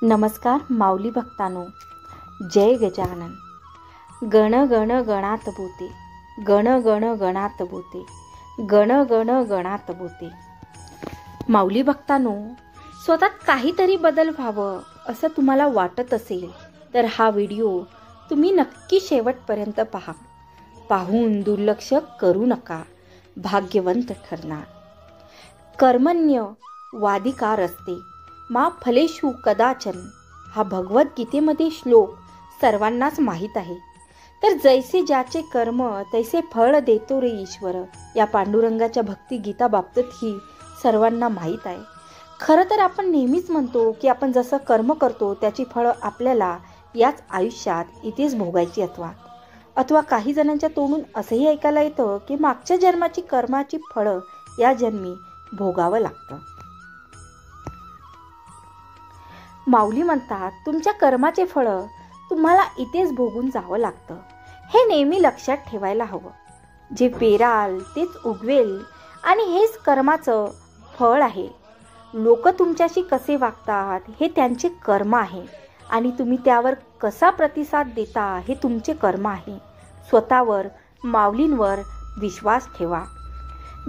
नमस्कार माऊली भक्तांनो. जय गजानन. गण गण गणात बोते, गण गण गणात बोते, गण गण गणात बोते. माऊली भक्तांनो, स्वतःत काहीतरी बदल व्हावं असं तुम्हाला वाटत असेल तर हा व्हिडिओ तुम्ही नक्की शेवटपर्यंत पहा. पाहून दुर्लक्ष करू नका, भाग्यवंत ठरणार. कर्मण्य वाधिकार असते मा फलेषु कदाचन हा भगवद्गीतेमध्ये श्लोक सर्वांनाच माहीत आहे. तर जैसे ज्याचे कर्म तैसे फळ देतो रे ईश्वर, या पांडुरंगाच्या भक्ती गीता बाबतीत ही सर्वांना माहीत आहे. खरं तर आपण नेहमीच म्हणतो की आपण जसं कर्म करतो त्याची फळं आपल्याला याच आयुष्यात इथेच भोगायची अथवा काही जणांच्या तोंडून असंही ऐकायला येतं की मागच्या जन्माची कर्माची फळं या जन्मी भोगावं लागतं. माऊली म्हणतात, तुमच्या कर्माचे फळं तुम्हाला इथेच भोगून जावं लागतं. हे नेहमी लक्षात ठेवायला हवं. जे पेराल तेच उगवेल आणि हेच कर्माचं फळ आहे. लोक तुमच्याशी कसे वागतात हे त्यांचे कर्म आहे आणि तुम्ही त्यावर कसा प्रतिसाद देता हे तुमचे कर्म आहे. स्वतःवर, माऊलींवर विश्वास ठेवा.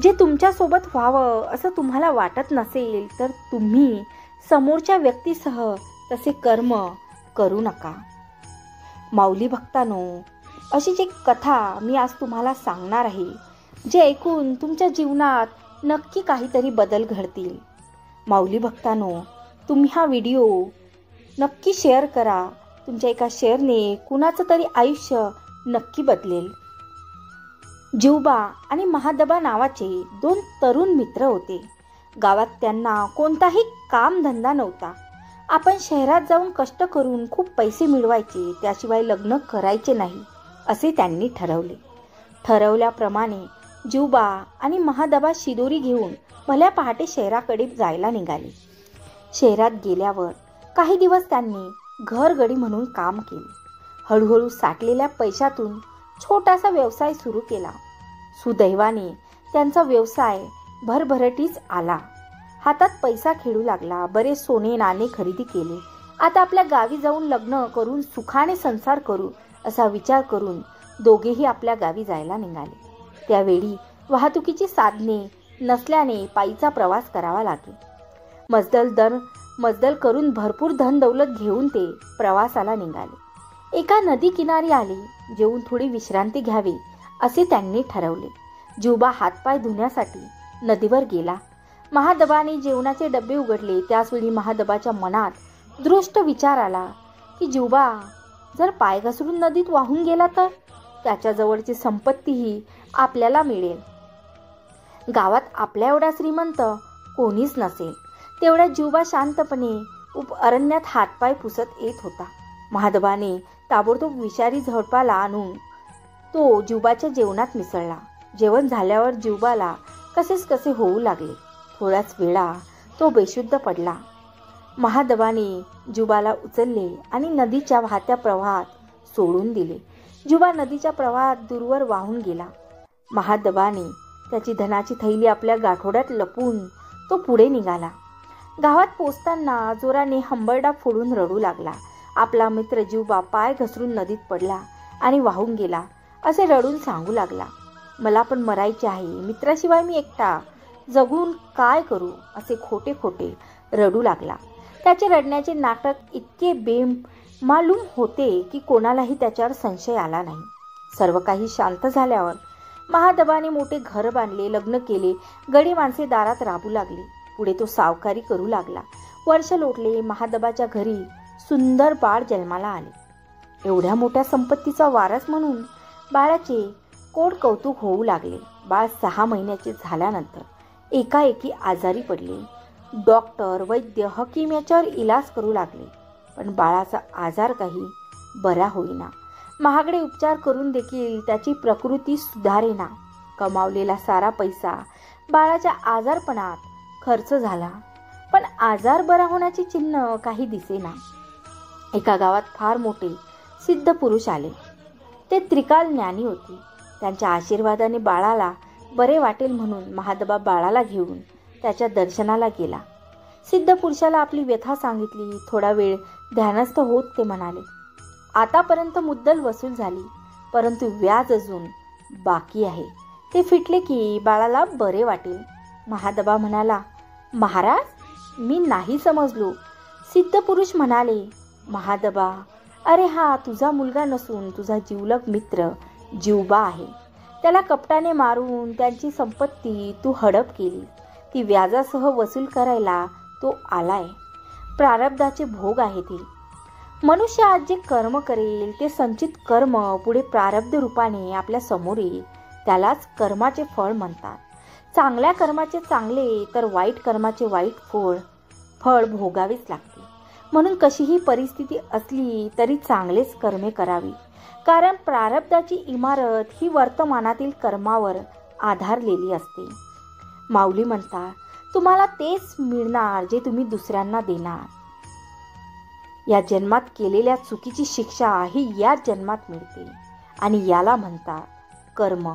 जे तुमच्यासोबत व्हावं असं तुम्हाला वाटत नसेल तर तुम्ही समोरच्या व्यक्तीसह तसे कर्म करू नका. माऊली भक्तांनो, अशी जी कथा मी आज तुम्हाला सांगणार आहे, जे ऐकून तुमच्या जीवनात नक्की काहीतरी बदल घडतील. माऊली भक्तांनो, तुम्ही हा व्हिडिओ नक्की शेअर करा. तुमच्या एका शेअरने कुणाचं तरी आयुष्य नक्की बदलेल. जिवबा आणि महादबा नावाचे दोन तरुण मित्र होते. गावात त्यांना कोणताही कामधंदा नव्हता. आपण शहरात जाऊन कष्ट करून खूप पैसे मिळवायचे, त्याशिवाय लग्न करायचे नाही असे त्यांनी ठरवले. ठरवल्याप्रमाणे जिवबा आणि महादबा शिदोरी घेऊन भल्या पहाटे शहराकडे जायला निघाले. शहरात गेल्यावर काही दिवस त्यांनी घरगडी म्हणून काम केले. हळूहळू साठलेल्या पैशातून छोटासा व्यवसाय सुरू केला. सुदैवाने त्यांचा व्यवसाय भरभराटीस आला. हातात पैसा खेळू लागला. बरेच सोने नाणे खरेदी केले. आता आपल्या गावी जाऊन लग्न करून सुखाने संसार करू असा विचार करून दोघेही आपल्या गावी जायला निघाले. त्यावेळी वाहतुकीची साधने नसल्याने पायीचा प्रवास करावा लागे. मजदल करून भरपूर धन दौलत घेऊन ते प्रवासाला निघाले. एका नदी किनारी आले. जेवून थोडी विश्रांती घ्यावी असे त्यांनी ठरवले. जिवबा हातपाय धुण्यासाठी नदीवर गेला. महादबाने जेवणाचे डबे उघडले. त्याचवेळी महादबाच्या मनात दृष्ट विचार आला की जिवबा जर पाय घसरून नदीत वाहून गेला तर त्याच्याजवळची संपत्तीही आपल्याला मिळेल. गावात आपल्या एवढा श्रीमंत कोणीच नसेल. तेवढ्या जिवबा शांतपणे अरण्यात हातपाय पुसत येत होता. महादबाने ताबडतोब विषारी झोडपाला आणून तो जिवबाच्या जेवणात मिसळला. जेवण झाल्यावर जिवबाला कसेच कसे होऊ लागले. थोड्याच वेळा तो बेशुद्ध पडला. महादबाने जिवबाला उचलले आणि नदीच्या वाहत्या प्रवाहात सोडून दिले. जिवबा नदीच्या प्रवाहात दूरवर वाहून गेला. महादबाने त्याची धनाची थैली आपल्या गाठोड्यात लपवून तो पुढे निघाला. गावात पोचताना जोराने हंबरडा फोडून रडू लागला. आपला मित्र जिवबा पाय घसरून नदीत पडला आणि वाहून गेला असे रडून सांगू लागला. मला पण मरायचे आहे, मित्राशिवाय मी एकटा जगून काय करू असे खोटे खोटे रडू लागला. त्याचे रडण्याचे नाटक इतके बेमालूम होते की कोणालाही त्याच्यावर संशय आला नाही. सर्व काही शांत झाल्यावर महादबाने मोठे घर बांधले, लग्न केले. गडी माणसे दारात राबू लागली. पुढे तो सावकारी करू लागला. वर्ष लोटले. महादबाच्या घरी सुंदर बाळ जन्माला आले. एवढ्या मोठ्या संपत्तीचा वारस म्हणून बाळाचे कोड कौतुक होऊ लागले. बाळ 6 महिन्याचे झाल्यानंतर एकाएकी आजारी पडले. डॉक्टर, वैद्य, हकीम याच्यावर इलाज करू लागले, पण बाळाचा आजार काही बरा होईना. महागडे उपचार करून देखील त्याची प्रकृती सुधारेना. कमावलेला सारा पैसा बाळाच्या आजारपणात खर्च झाला, पण आजार बरा होण्याची चिन्ह काही दिसेना. एका गावात फार मोठे सिद्ध पुरुष आले. ते त्रिकाल ज्ञानी होते. त्यांच्या आशीर्वादाने बाळाला बरे वाटेल म्हणून महादबा बाळाला घेऊन त्याच्या दर्शनाला गेला. सिद्ध पुरुषाला आपली व्यथा सांगितली. थोडा वेळ ध्यानस्थ होत ते म्हणाले, आतापर्यंत मुद्दल वसूल झाली, परंतु व्याज अजून बाकी आहे. ते फिटले की बाळाला बरे वाटेल. महादबा म्हणाला, महाराज, मी नाही समजलो. सिद्ध पुरुष म्हणाले, महादबा, अरे हा तुझा मुलगा नसून तुझा जिवलग मित्र जिवबा आहे. त्याला कपटाने मारून त्यांची संपत्ती तू हडप केली. ती व्याजासह वसूल करायला तो आलाय. प्रारब्धाचे भोग आहे ते. मनुष्य आज जे कर्म करेल ते संचित कर्म पुढे प्रारब्ध रूपाने आपल्या समोर येईल. त्यालाच कर्माचे फळ म्हणतात. चांगल्या कर्माचे चांगले तर वाईट कर्माचे वाईट फळ भोगावेच लागते. म्हणून कशीही परिस्थिती असली तरी चांगलेच कर्मे करावी. कारण प्रारब्धाची इमारत ही वर्तमानातील कर्मावर आधारलेली असते. माऊली म्हणतात, तुम्हाला तेच मिळणार जे तुम्ही दुसऱ्यांना देणार. या जन्मात केलेल्या चुकीची शिक्षा ही या जन्मात मिळते आणि याला म्हणतात कर्म.